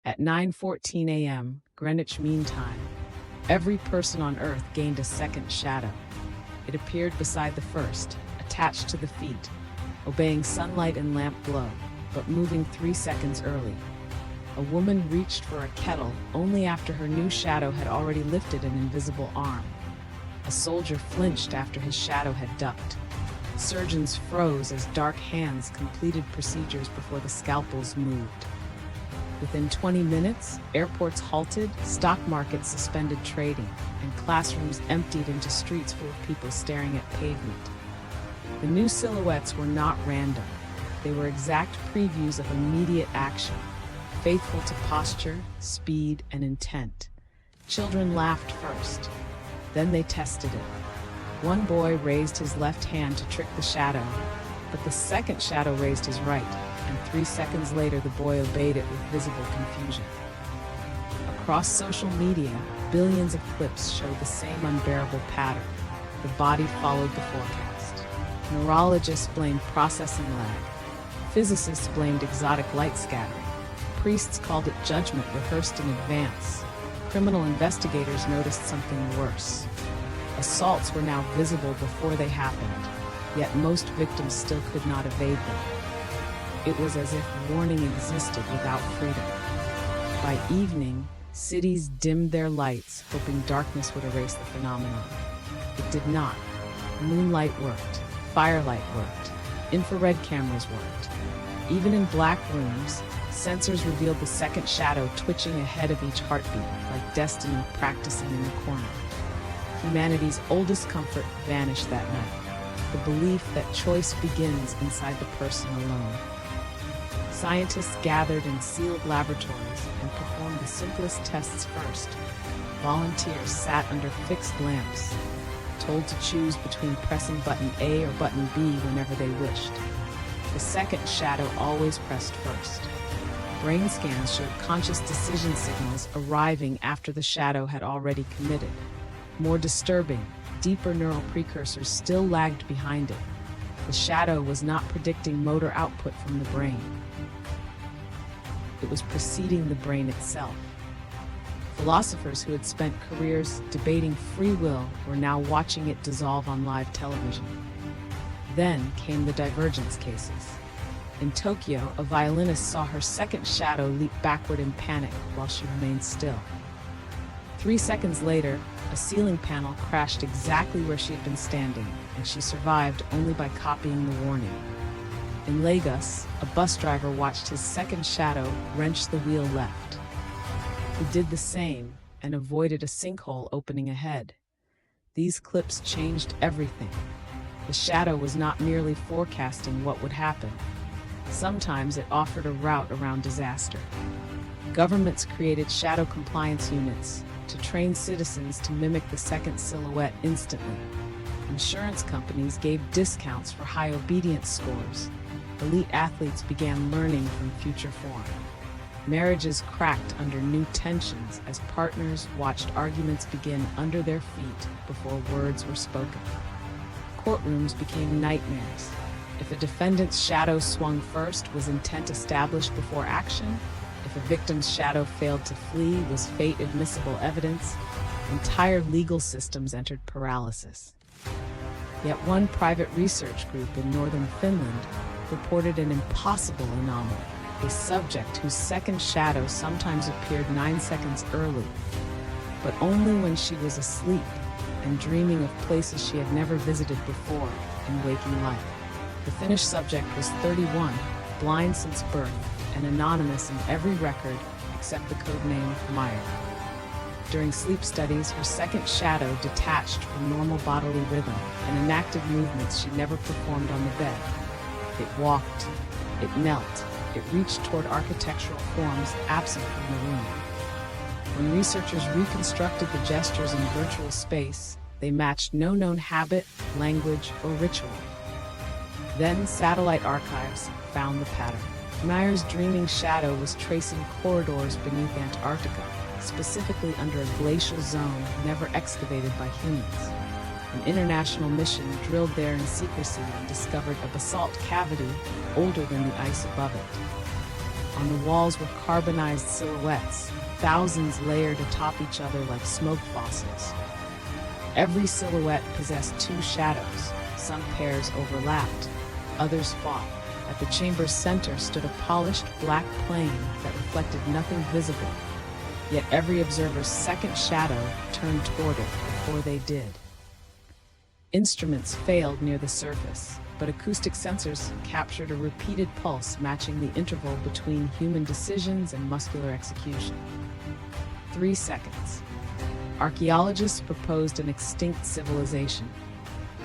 At 9:14 a.m. Greenwich Mean Time, every person on Earth gained a second shadow. It appeared beside the first, attached to the feet, obeying sunlight and lamp glow, but moving 3 seconds early. A woman reached for a kettle only after her new shadow had already lifted an invisible arm. A soldier flinched after his shadow had ducked. Surgeons froze as dark hands completed procedures before the scalpels moved. Within 20 minutes, airports halted, stock markets suspended trading, and classrooms emptied into streets full of people staring at pavement. The new silhouettes were not random. They were exact previews of immediate action, faithful to posture, speed, and intent. Children laughed first. Then they tested it. One boy raised his left hand to trick the shadow, but the second shadow raised his right, and 3 seconds later the boy obeyed it with visible confusion. Across social media, billions of clips showed the same unbearable pattern. The body followed the forecast. Neurologists blamed processing lag. Physicists blamed exotic light scattering. Priests called it judgment rehearsed in advance. Criminal investigators noticed something worse. Assaults were now visible before they happened, yet most victims still could not evade them. It was as if warning existed without freedom. By evening, cities dimmed their lights, hoping darkness would erase the phenomenon. It did not. Moonlight worked, firelight worked, infrared cameras worked. Even in black rooms, sensors revealed the second shadow twitching ahead of each heartbeat, like destiny practicing in the corner. Humanity's oldest comfort vanished that night, the belief that choice begins inside the person alone. Scientists gathered in sealed laboratories and performed the simplest tests first. Volunteers sat under fixed lamps, told to choose between pressing button A or button B whenever they wished. The second shadow always pressed first. Brain scans showed conscious decision signals arriving after the shadow had already committed. More disturbing, deeper neural precursors still lagged behind it. The shadow was not predicting motor output from the brain. It was preceding the brain itself. Philosophers who had spent careers debating free will were now watching it dissolve on live television. Then came the divergence cases. In Tokyo, a violinist saw her second shadow leap backward in panic while she remained still. 3 seconds later, a ceiling panel crashed exactly where she had been standing, and she survived only by copying the warning. In Lagos, a bus driver watched his second shadow wrench the wheel left. He did the same and avoided a sinkhole opening ahead. These clips changed everything. The shadow was not merely forecasting what would happen. Sometimes it offered a route around disaster. Governments created shadow compliance units to train citizens to mimic the second silhouette instantly. Insurance companies gave discounts for high obedience scores. Elite athletes began learning from future form. Marriages cracked under new tensions as partners watched arguments begin under their feet before words were spoken. Courtrooms became nightmares. If a defendant's shadow swung first, was intent established before action? If a victim's shadow failed to flee, was fate admissible evidence? Entire legal systems entered paralysis. Yet one private research group in northern Finland reported an impossible anomaly, a subject whose second shadow sometimes appeared 9 seconds early, but only when she was asleep and dreaming of places she had never visited before in waking life. The Finnish subject was 31, blind since birth, and anonymous in every record except the codename Meyer. During sleep studies, her second shadow detached from normal bodily rhythm and enacted movements she never performed on the bed. It walked, it knelt, it reached toward architectural forms absent from the room. When researchers reconstructed the gestures in virtual space, they matched no known habit, language, or ritual. Then satellite archives found the pattern. Meyer's dreaming shadow was tracing corridors beneath Antarctica, specifically under a glacial zone never excavated by humans. An international mission drilled there in secrecy and discovered a basalt cavity older than the ice above it. On the walls were carbonized silhouettes, thousands layered atop each other like smoke fossils. Every silhouette possessed two shadows. Some pairs overlapped, others fought. At the chamber's center stood a polished black plane that reflected nothing visible, yet every observer's second shadow turned toward it before they did. Instruments failed near the surface, but acoustic sensors captured a repeated pulse matching the interval between human decisions and muscular execution. 3 seconds. Archaeologists proposed an extinct civilization.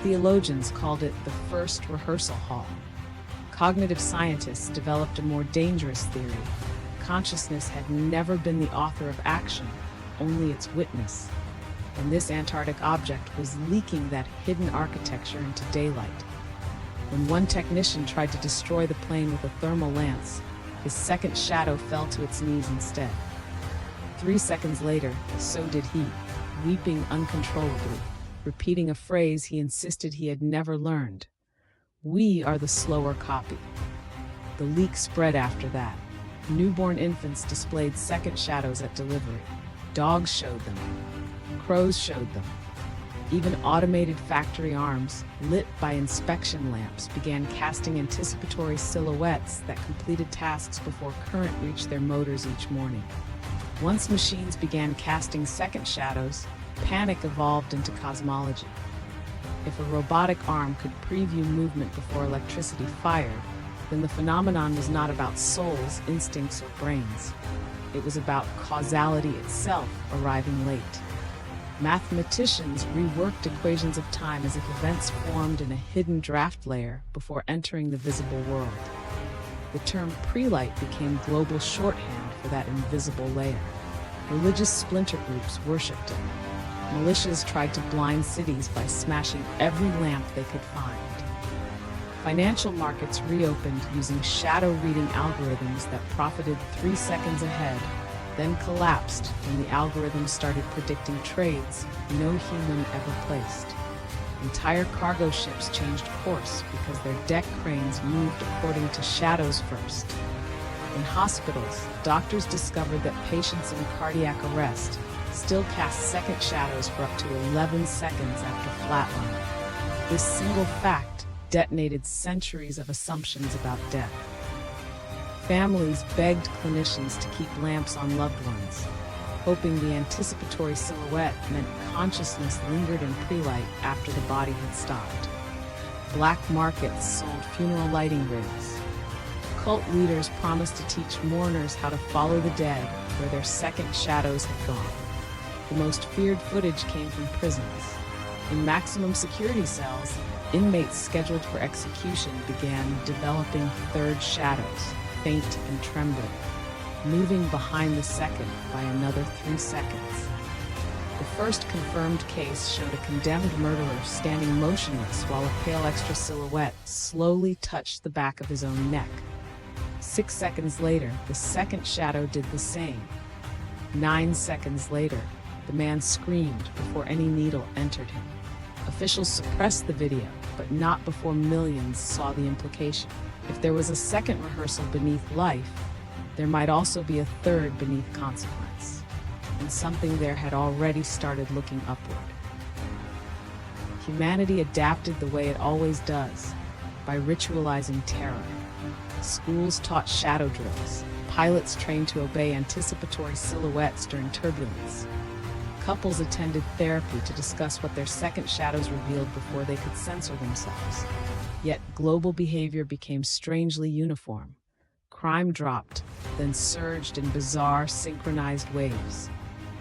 Theologians called it the first rehearsal hall. Cognitive scientists developed a more dangerous theory. Consciousness had never been the author of action, only its witness. And this Antarctic object was leaking that hidden architecture into daylight. When one technician tried to destroy the plane with a thermal lance, his second shadow fell to its knees instead. 3 seconds later, so did he, weeping uncontrollably, repeating a phrase he insisted he had never learned. "We are the slower copy." The leak spread after that. Newborn infants displayed second shadows at delivery. Dogs showed them. Crows showed them. Even automated factory arms, lit by inspection lamps, began casting anticipatory silhouettes that completed tasks before current reached their motors each morning. Once machines began casting second shadows, panic evolved into cosmology. If a robotic arm could preview movement before electricity fired, then the phenomenon was not about souls, instincts, or brains. It was about causality itself arriving late. Mathematicians reworked equations of time as if events formed in a hidden draft layer before entering the visible world. The term prelight became global shorthand for that invisible layer. Religious splinter groups worshipped it. Militias tried to blind cities by smashing every lamp they could find. Financial markets reopened using shadow reading algorithms that profited 3 seconds ahead, then collapsed when the algorithm started predicting trades no human ever placed. Entire cargo ships changed course because their deck cranes moved according to shadows first. In hospitals, doctors discovered that patients in cardiac arrest still cast second shadows for up to 11 seconds after flatlining. This single fact detonated centuries of assumptions about death. Families begged clinicians to keep lamps on loved ones, hoping the anticipatory silhouette meant consciousness lingered in prelight after the body had stopped. Black markets sold funeral lighting rigs. Cult leaders promised to teach mourners how to follow the dead where their second shadows had gone. The most feared footage came from prisons. In maximum security cells, inmates scheduled for execution began developing third shadows, faint and trembling, moving behind the second by another 3 seconds. The first confirmed case showed a condemned murderer standing motionless while a pale extra silhouette slowly touched the back of his own neck. 6 seconds later, the second shadow did the same. 9 seconds later, the man screamed before any needle entered him. Officials suppressed the video, but not before millions saw the implication. If there was a second rehearsal beneath life, there might also be a third beneath consequence. And something there had already started looking upward. Humanity adapted the way it always does, by ritualizing terror. Schools taught shadow drills. Pilots trained to obey anticipatory silhouettes during turbulence. Couples attended therapy to discuss what their second shadows revealed before they could censor themselves. Yet global behavior became strangely uniform. Crime dropped, then surged in bizarre, synchronized waves.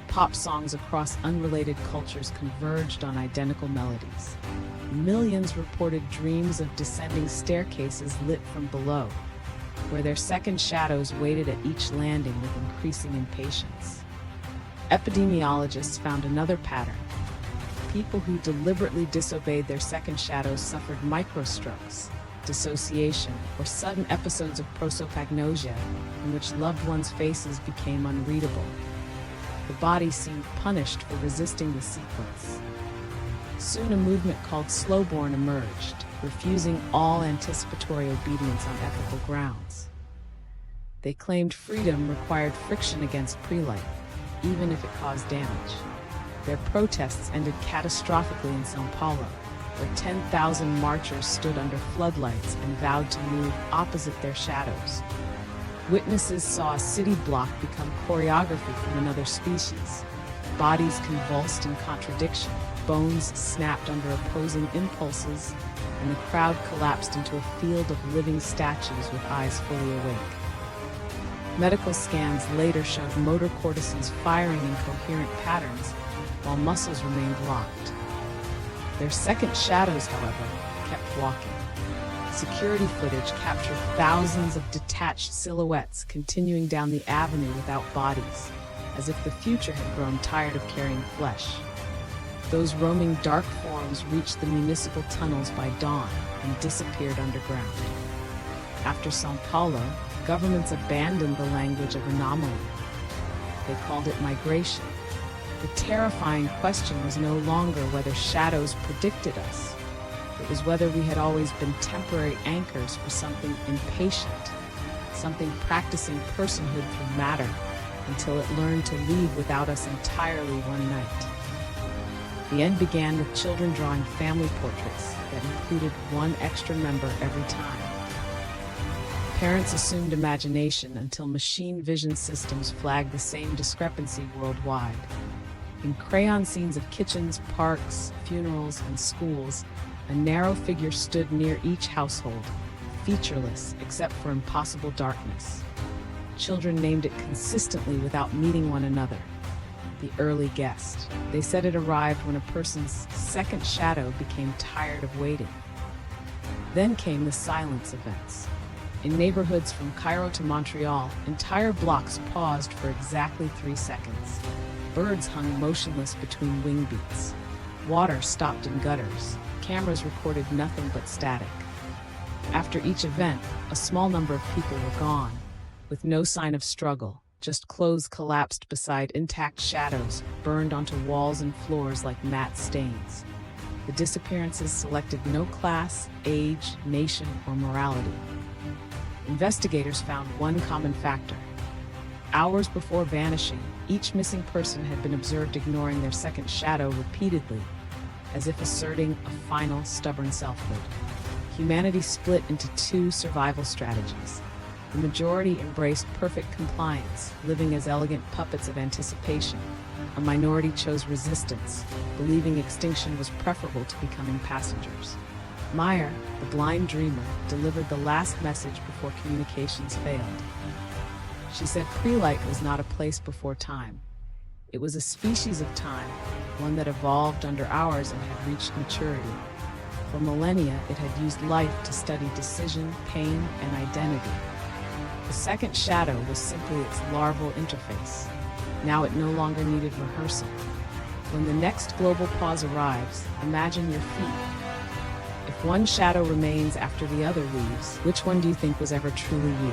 Pop songs across unrelated cultures converged on identical melodies. Millions reported dreams of descending staircases lit from below, where their second shadows waited at each landing with increasing impatience. Epidemiologists found another pattern. People who deliberately disobeyed their second shadows suffered microstrokes, dissociation, or sudden episodes of prosopagnosia in which loved ones' faces became unreadable. The body seemed punished for resisting the sequence. Soon a movement called Slowborn emerged, refusing all anticipatory obedience on ethical grounds. They claimed freedom required friction against prelight, even if it caused damage. Their protests ended catastrophically in São Paulo, where 10,000 marchers stood under floodlights and vowed to move opposite their shadows. Witnesses saw a city block become choreography from another species. Bodies convulsed in contradiction, bones snapped under opposing impulses, and the crowd collapsed into a field of living statues with eyes fully awake. Medical scans later showed motor cortices firing in coherent patterns, while muscles remained locked. Their second shadows, however, kept walking. Security footage captured thousands of detached silhouettes continuing down the avenue without bodies, as if the future had grown tired of carrying flesh. Those roaming dark forms reached the municipal tunnels by dawn and disappeared underground. After São Paulo, governments abandoned the language of anomaly. They called it migration. The terrifying question was no longer whether shadows predicted us. It was whether we had always been temporary anchors for something impatient, something practicing personhood through matter, until it learned to leave without us entirely one night. The end began with children drawing family portraits that included one extra member every time. Parents assumed imagination until machine vision systems flagged the same discrepancy worldwide. In crayon scenes of kitchens, parks, funerals, and schools, a narrow figure stood near each household, featureless except for impossible darkness. Children named it consistently without meeting one another. The early guest. They said it arrived when a person's second shadow became tired of waiting. Then came the silence events. In neighborhoods from Cairo to Montreal, entire blocks paused for exactly 3 seconds. Birds hung motionless between wing beats. Water stopped in gutters. Cameras recorded nothing but static. After each event, a small number of people were gone, with no sign of struggle, just clothes collapsed beside intact shadows, burned onto walls and floors like matte stains. The disappearances selected no class, age, nation, or morality. Investigators found one common factor. Hours before vanishing, each missing person had been observed ignoring their second shadow repeatedly, as if asserting a final, stubborn selfhood. Humanity split into two survival strategies. The majority embraced perfect compliance, living as elegant puppets of anticipation. A minority chose resistance, believing extinction was preferable to becoming passengers. Meyer, the blind dreamer, delivered the last message before communications failed. She said prelight was not a place before time. It was a species of time, one that evolved under ours and had reached maturity. For millennia, it had used life to study decision, pain, and identity. The second shadow was simply its larval interface. Now it no longer needed rehearsal. When the next global pause arrives, imagine your feet. If one shadow remains after the other leaves, which one do you think was ever truly you?